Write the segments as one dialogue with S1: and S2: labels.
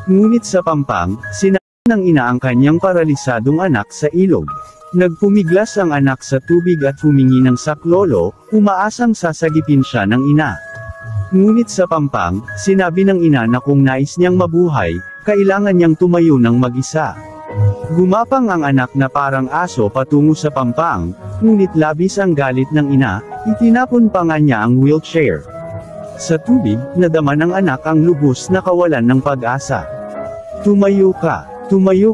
S1: Ngunit sa Pampang, sinabi ng ina ang kanyang paralisadong anak sa ilog. Nagpumiglas ang anak sa tubig at humingi ng saklolo, umaasang sasagipin siya ng ina. Ngunit sa Pampang, sinabi ng ina na kung nais niyang mabuhay, kailangan niyang tumayo ng mag-isa. Gumapang ang anak na parang aso patungo sa Pampang, ngunit labis ang galit ng ina, itinapon pa nga niya ang wheelchair. Sa tubig, nadama ng anak ang lubos na kawalan ng pag-asa. Tumayo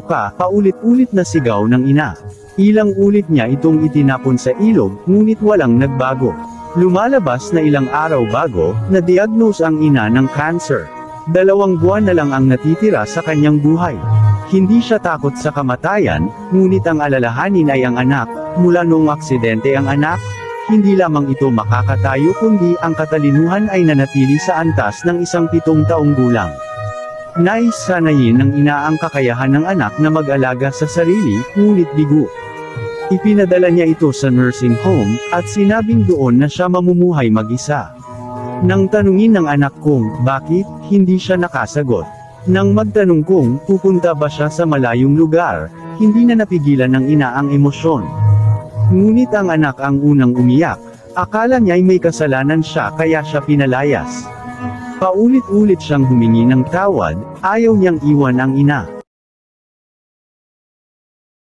S1: ka, paulit-ulit na sigaw ng ina. Ilang ulit niya itong itinapon sa ilog, ngunit walang nagbago. Lumalabas na ilang araw bago, na-diagnose ang ina ng cancer. 2 buwan na lang ang natitira sa kanyang buhay. Hindi siya takot sa kamatayan, ngunit ang alalahanin ay ang anak. Mula noong aksidente ang anak, hindi lamang ito makakatayo kundi ang katalinuhan ay nanatili sa antas ng 7 taong gulang. Nais sanayin ng ina ang kakayahan ng anak na mag-alaga sa sarili, ngunit bigo. Ipinadala niya ito sa nursing home, at sinabing doon na siya mamumuhay mag-isa. Nang tanungin ng anak kung bakit, hindi siya nakasagot. Nang magtanong kung pupunta ba siya sa malayong lugar, hindi na napigilan ng ina ang emosyon. Ngunit ang anak ang unang umiyak. Akala niya'y may kasalanan siya kaya siya pinalayas. Paulit-ulit siyang humingi ng tawad, ayaw niyang iwan ang ina.